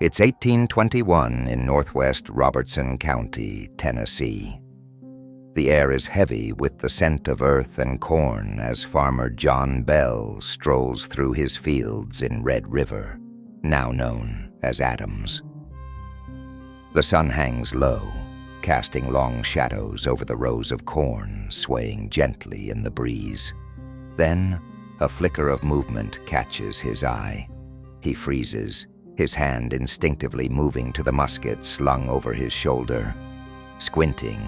It's 1821 in northwest Robertson County, Tennessee. The air is heavy with the scent of earth and corn as farmer John Bell strolls through his fields in Red River, now known as Adams. The sun hangs low, casting long shadows over the rows of corn swaying gently in the breeze. Then, a flicker of movement catches his eye. He freezes, his hand instinctively moving to the musket slung over his shoulder. Squinting,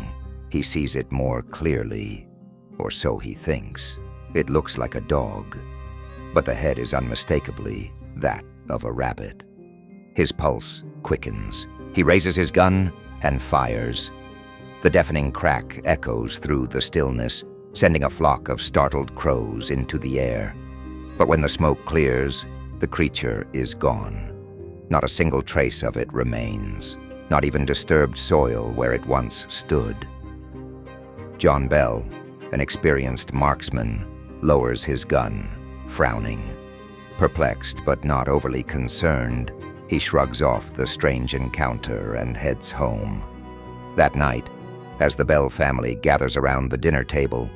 he sees it more clearly, or so he thinks. It looks like a dog, but the head is unmistakably that of a rabbit. His pulse quickens. He raises his gun and fires. The deafening crack echoes through the stillness, sending a flock of startled crows into the air. But when the smoke clears, the creature is gone. Not a single trace of it remains, not even disturbed soil where it once stood. John Bell, an experienced marksman, lowers his gun, frowning. Perplexed but not overly concerned, he shrugs off the strange encounter and heads home. That night, as the Bell family gathers around the dinner table,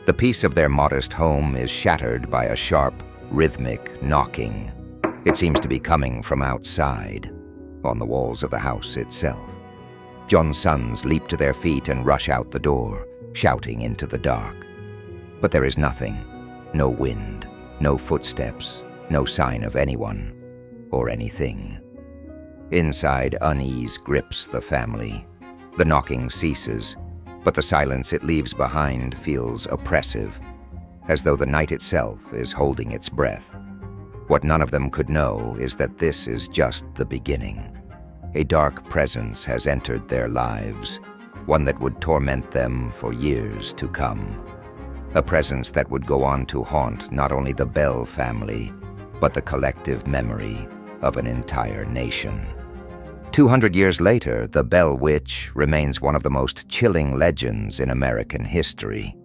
the peace of their modest home is shattered by a sharp, rhythmic knocking. It seems to be coming from outside, on the walls of the house itself. John's sons leap to their feet and rush out the door, shouting into the dark. But there is nothing, no wind, no footsteps, no sign of anyone or anything. Inside, unease grips the family. The knocking ceases, but the silence it leaves behind feels oppressive, as though the night itself is holding its breath. What none of them could know is that this is just the beginning. A dark presence has entered their lives, one that would torment them for years to come. A presence that would go on to haunt not only the Bell family, but the collective memory of an entire nation. 200 years later, the Bell Witch remains one of the most chilling legends in American history.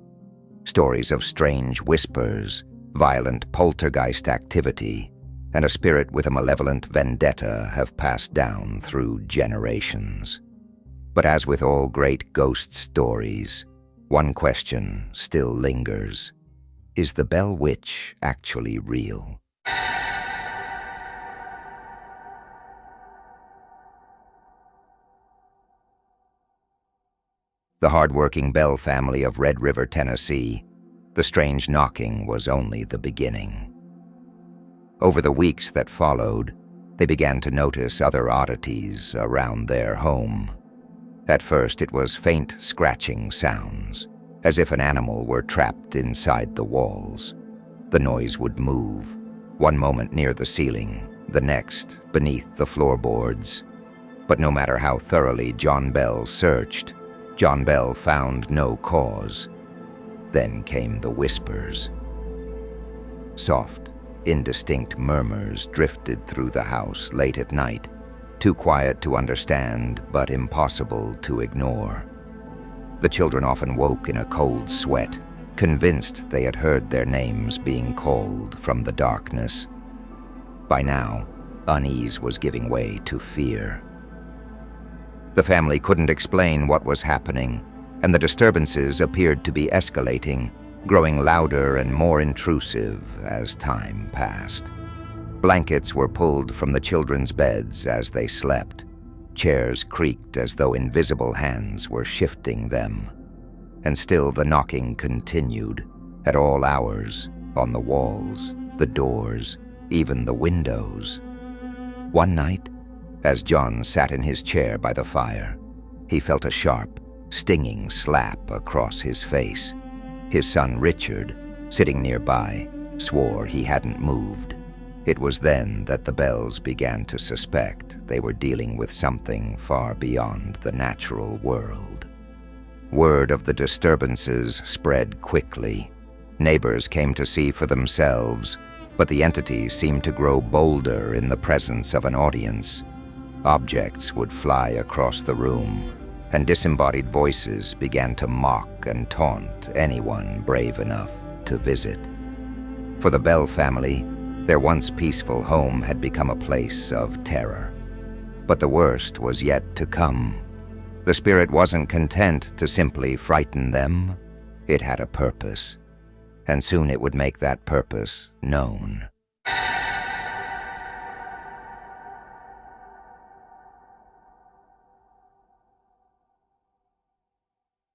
Stories of strange whispers, violent poltergeist activity, and a spirit with a malevolent vendetta have passed down through generations. But as with all great ghost stories, one question still lingers. Is the Bell Witch actually real? The hard-working Bell family of Red River, Tennessee, the strange knocking was only the beginning. Over the weeks that followed, they began to notice other oddities around their home. At first, it was faint scratching sounds, as if an animal were trapped inside the walls. The noise would move, one moment near the ceiling, the next beneath the floorboards. But no matter how thoroughly John Bell searched, John Bell found no cause. Then came the whispers. Soft, indistinct murmurs drifted through the house late at night, too quiet to understand but impossible to ignore. The children often woke in a cold sweat, convinced they had heard their names being called from the darkness. By now, unease was giving way to fear. The family couldn't explain what was happening, and the disturbances appeared to be escalating, growing louder and more intrusive as time passed. Blankets were pulled from the children's beds as they slept. Chairs creaked as though invisible hands were shifting them. And still the knocking continued, at all hours, on the walls, the doors, even the windows. One night, as John sat in his chair by the fire, he felt a sharp, stinging slap across his face. His son Richard, sitting nearby, swore he hadn't moved. It was then that the Bells began to suspect they were dealing with something far beyond the natural world. Word of the disturbances spread quickly. Neighbors came to see for themselves, but the entities seemed to grow bolder in the presence of an audience. Objects would fly across the room, and disembodied voices began to mock and taunt anyone brave enough to visit. For the Bell family, their once peaceful home had become a place of terror. But the worst was yet to come. The spirit wasn't content to simply frighten them. It had a purpose, and soon it would make that purpose known.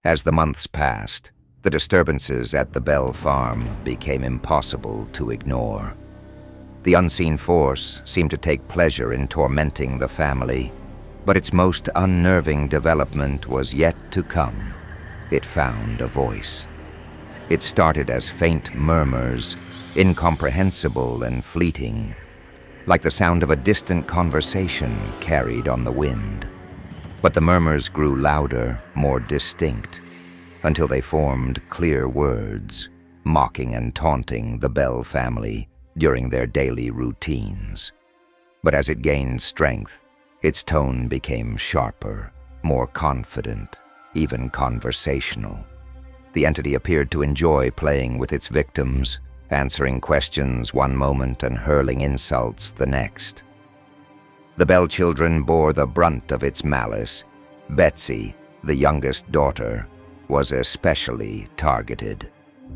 As the months passed, the disturbances at the Bell farm became impossible to ignore. The unseen force seemed to take pleasure in tormenting the family, but its most unnerving development was yet to come. It found a voice. It started as faint murmurs, incomprehensible and fleeting, like the sound of a distant conversation carried on the wind. But the murmurs grew louder, more distinct, until they formed clear words, mocking and taunting the Bell family during their daily routines. But as it gained strength, its tone became sharper, more confident, even conversational. The entity appeared to enjoy playing with its victims, answering questions one moment and hurling insults the next. The Bell children bore the brunt of its malice. Betsy, the youngest daughter, was especially targeted.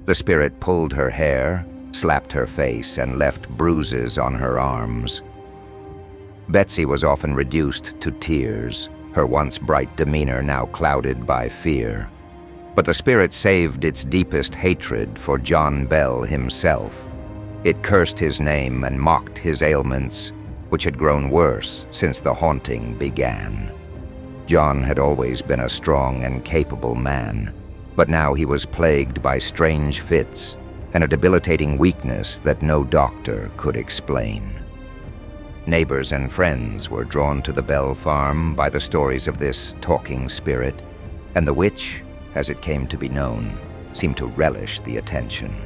The spirit pulled her hair, slapped her face, and left bruises on her arms. Betsy was often reduced to tears, her once bright demeanor now clouded by fear. But the spirit saved its deepest hatred for John Bell himself. It cursed his name and mocked his ailments, which had grown worse since the haunting began. John had always been a strong and capable man, but now he was plagued by strange fits and a debilitating weakness that no doctor could explain. Neighbors and friends were drawn to the Bell farm by the stories of this talking spirit, and the witch, as it came to be known, seemed to relish the attention.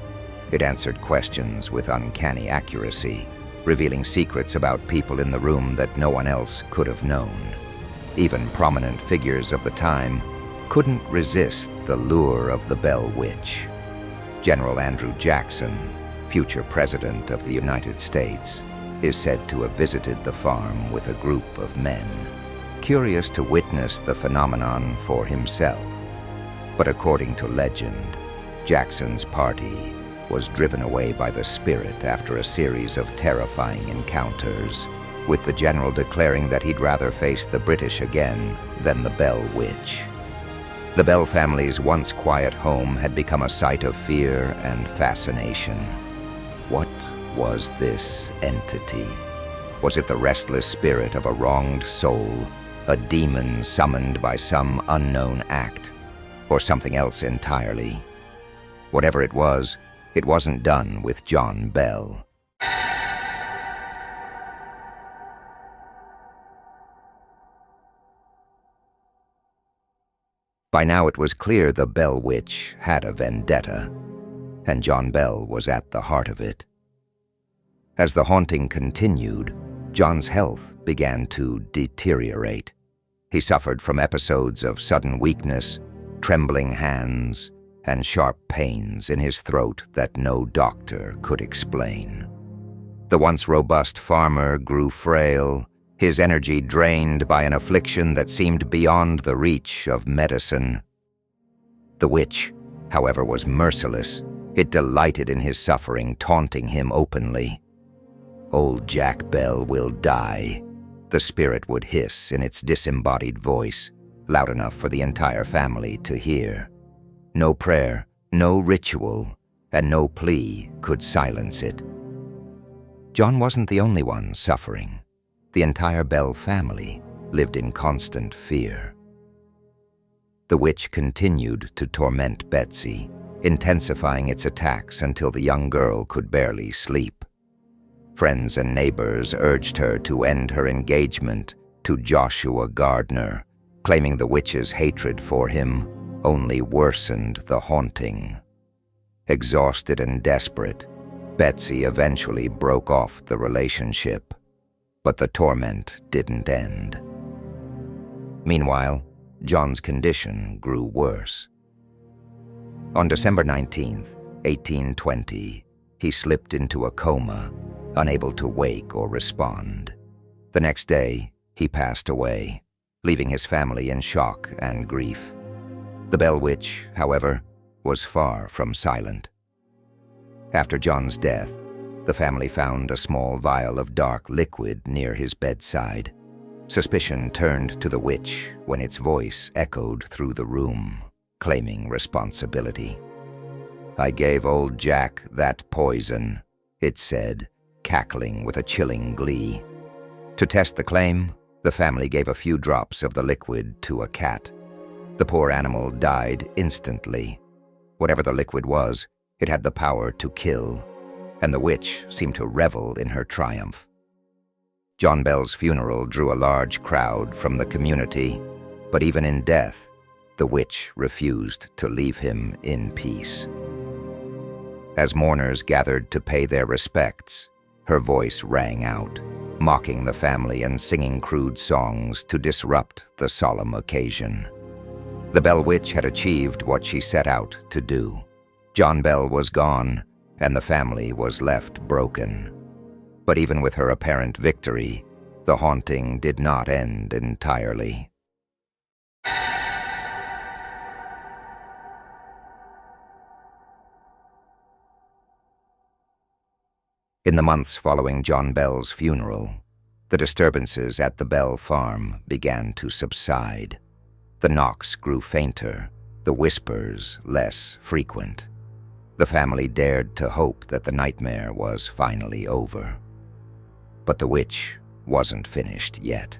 It answered questions with uncanny accuracy, revealing secrets about people in the room that no one else could have known. Even prominent figures of the time couldn't resist the lure of the Bell Witch. General Andrew Jackson, future President of the United States, is said to have visited the farm with a group of men, curious to witness the phenomenon for himself. But according to legend, Jackson's party was driven away by the spirit after a series of terrifying encounters, with the general declaring that he'd rather face the British again than the Bell Witch. The Bell family's once quiet home had become a site of fear and fascination. What was this entity? Was it the restless spirit of a wronged soul, a demon summoned by some unknown act, or something else entirely? Whatever it wasn't done with John Bell. By now it was clear the Bell Witch had a vendetta, and John Bell was at the heart of it. As the haunting continued, John's health began to deteriorate. He suffered from episodes of sudden weakness, trembling hands, and sharp pains in his throat that no doctor could explain. The once robust farmer grew frail, his energy drained by an affliction that seemed beyond the reach of medicine. The witch, however, was merciless. It delighted in his suffering, taunting him openly. "Old Jack Bell will die," the spirit would hiss in its disembodied voice, loud enough for the entire family to hear. No prayer, no ritual, and no plea could silence it. John wasn't the only one suffering. The entire Bell family lived in constant fear. The witch continued to torment Betsy, intensifying its attacks until the young girl could barely sleep. Friends and neighbors urged her to end her engagement to Joshua Gardner, claiming the witch's hatred for him only worsened the haunting. Exhausted and desperate, Betsy eventually broke off the relationship, but the torment didn't end. Meanwhile, John's condition grew worse. On December 19th, 1820, he slipped into a coma, unable to wake or respond. The next day, he passed away, leaving his family in shock and grief. The Bell Witch, however, was far from silent. After John's death, the family found a small vial of dark liquid near his bedside. Suspicion turned to the witch when its voice echoed through the room, claiming responsibility. "I gave old Jack that poison," it said, cackling with a chilling glee. To test the claim, the family gave a few drops of the liquid to a cat. The poor animal died instantly. Whatever the liquid was, it had the power to kill, and the witch seemed to revel in her triumph. John Bell's funeral drew a large crowd from the community, but even in death, the witch refused to leave him in peace. As mourners gathered to pay their respects, her voice rang out, mocking the family and singing crude songs to disrupt the solemn occasion. The Bell Witch had achieved what she set out to do. John Bell was gone, and the family was left broken. But even with her apparent victory, the haunting did not end entirely. In the months following John Bell's funeral, the disturbances at the Bell farm began to subside. The knocks grew fainter, the whispers less frequent. The family dared to hope that the nightmare was finally over. But the witch wasn't finished yet.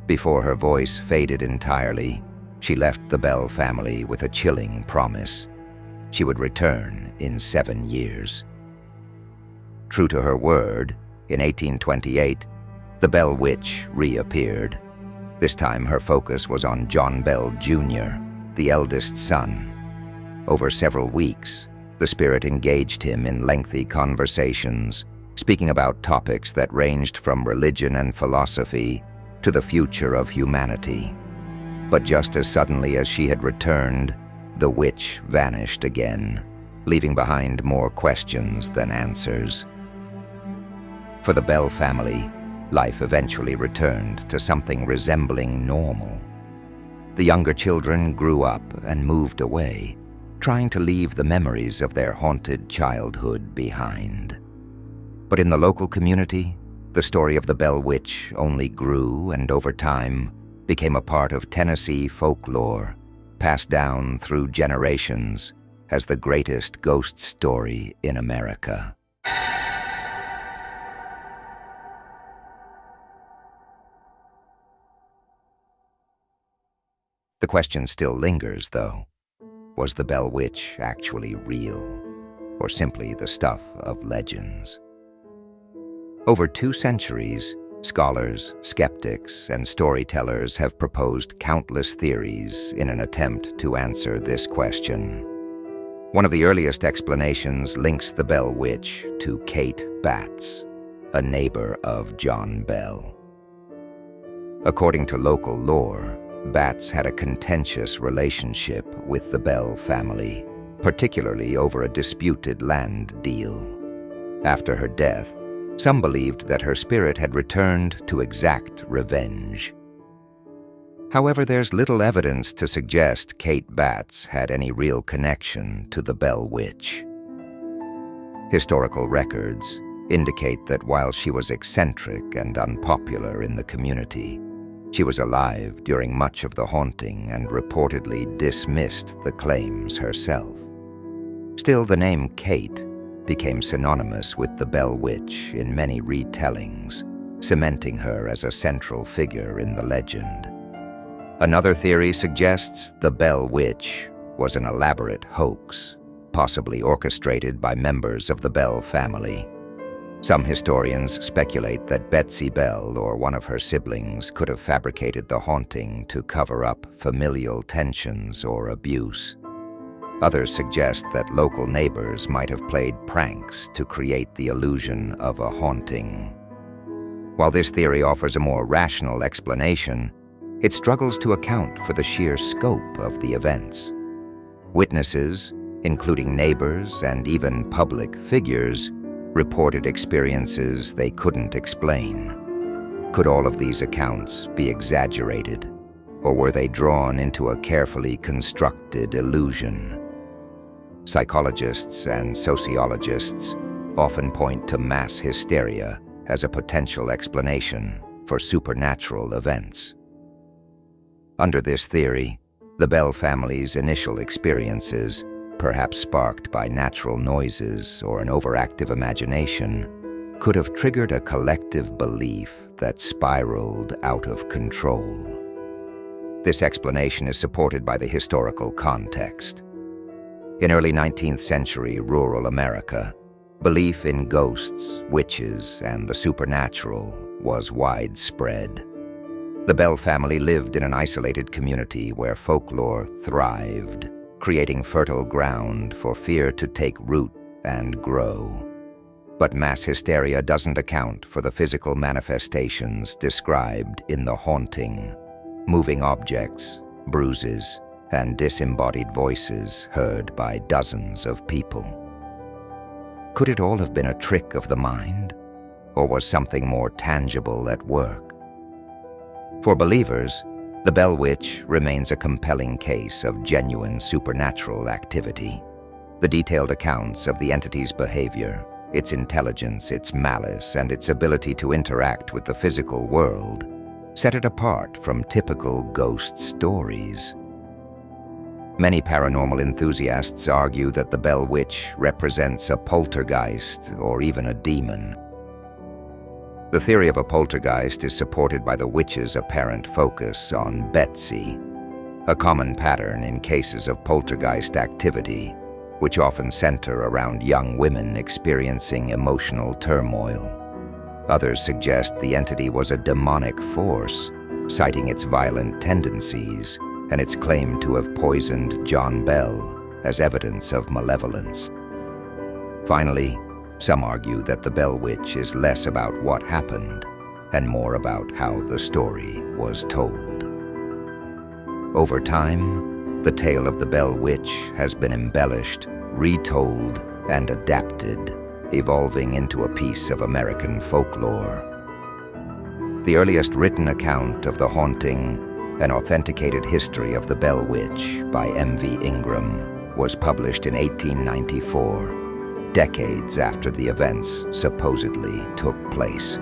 Before her voice faded entirely, she left the Bell family with a chilling promise. She would return in 7 years. True to her word, in 1828, the Bell Witch reappeared. This time her focus was on John Bell Jr., the eldest son. Over several weeks, the spirit engaged him in lengthy conversations, speaking about topics that ranged from religion and philosophy to the future of humanity. But just as suddenly as she had returned, the witch vanished again, leaving behind more questions than answers. For the Bell family, life eventually returned to something resembling normal. The younger children grew up and moved away, trying to leave the memories of their haunted childhood behind. But in the local community, the story of the Bell Witch only grew and over time became a part of Tennessee folklore, passed down through generations as the greatest ghost story in America. The question still lingers, though. Was the Bell Witch actually real, or simply the stuff of legends? Over 2 centuries, scholars, skeptics, and storytellers have proposed countless theories in an attempt to answer this question. One of the earliest explanations links the Bell Witch to Kate Batts, a neighbor of John Bell. According to local lore, Batts had a contentious relationship with the Bell family, particularly over a disputed land deal. After her death, some believed that her spirit had returned to exact revenge. However, there's little evidence to suggest Kate Batts had any real connection to the Bell Witch. Historical records indicate that while she was eccentric and unpopular in the community, she was alive during much of the haunting and reportedly dismissed the claims herself. Still, the name Kate became synonymous with the Bell Witch in many retellings, cementing her as a central figure in the legend. Another theory suggests the Bell Witch was an elaborate hoax, possibly orchestrated by members of the Bell family. Some historians speculate that Betsy Bell or one of her siblings could have fabricated the haunting to cover up familial tensions or abuse. Others suggest that local neighbors might have played pranks to create the illusion of a haunting. While this theory offers a more rational explanation, it struggles to account for the sheer scope of the events. Witnesses, including neighbors and even public figures, reported experiences they couldn't explain. Could all of these accounts be exaggerated, or were they drawn into a carefully constructed illusion? Psychologists and sociologists often point to mass hysteria as a potential explanation for supernatural events. Under this theory, the Bell family's initial experiences, perhaps sparked by natural noises or an overactive imagination, could have triggered a collective belief that spiraled out of control. This explanation is supported by the historical context. In early 19th century rural America, belief in ghosts, witches, and the supernatural was widespread. The Bell family lived in an isolated community where folklore thrived, creating fertile ground for fear to take root and grow. But mass hysteria doesn't account for the physical manifestations described in The Haunting: moving objects, bruises, and disembodied voices heard by dozens of people. Could it all have been a trick of the mind, or was something more tangible at work? For believers, the Bell Witch remains a compelling case of genuine supernatural activity. The detailed accounts of the entity's behavior, its intelligence, its malice, and its ability to interact with the physical world set it apart from typical ghost stories. Many paranormal enthusiasts argue that the Bell Witch represents a poltergeist or even a demon. The theory of a poltergeist is supported by the witch's apparent focus on Betsy, a common pattern in cases of poltergeist activity, which often center around young women experiencing emotional turmoil. Others suggest the entity was a demonic force, citing its violent tendencies and its claim to have poisoned John Bell as evidence of malevolence. Finally, some argue that the Bell Witch is less about what happened and more about how the story was told. Over time, the tale of the Bell Witch has been embellished, retold, and adapted, evolving into a piece of American folklore. The earliest written account of The Haunting, an authenticated history of the Bell Witch by M.V. Ingram, was published in 1894, decades after the events supposedly took place.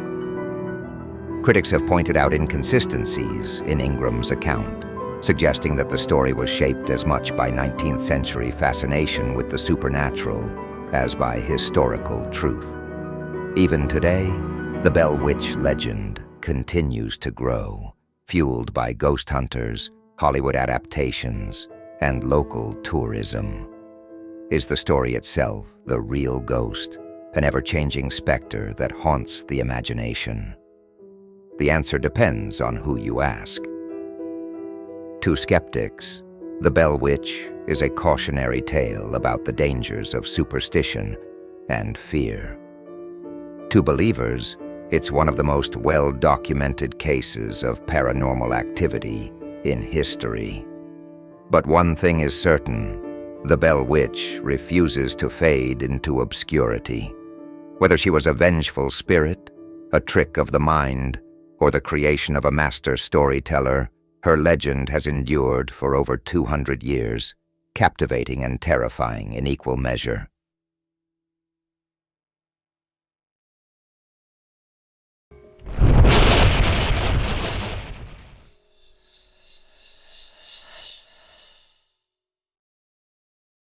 Critics have pointed out inconsistencies in Ingram's account, suggesting that the story was shaped as much by 19th century fascination with the supernatural as by historical truth. Even today, the Bell Witch legend continues to grow, fueled by ghost hunters, Hollywood adaptations, and local tourism. Is the story itself the real ghost, an ever-changing specter that haunts the imagination? The answer depends on who you ask. To skeptics, the Bell Witch is a cautionary tale about the dangers of superstition and fear. To believers, it's one of the most well-documented cases of paranormal activity in history. But one thing is certain: the Bell Witch refuses to fade into obscurity. Whether she was a vengeful spirit, a trick of the mind, or the creation of a master storyteller, her legend has endured for over 200 years, captivating and terrifying in equal measure.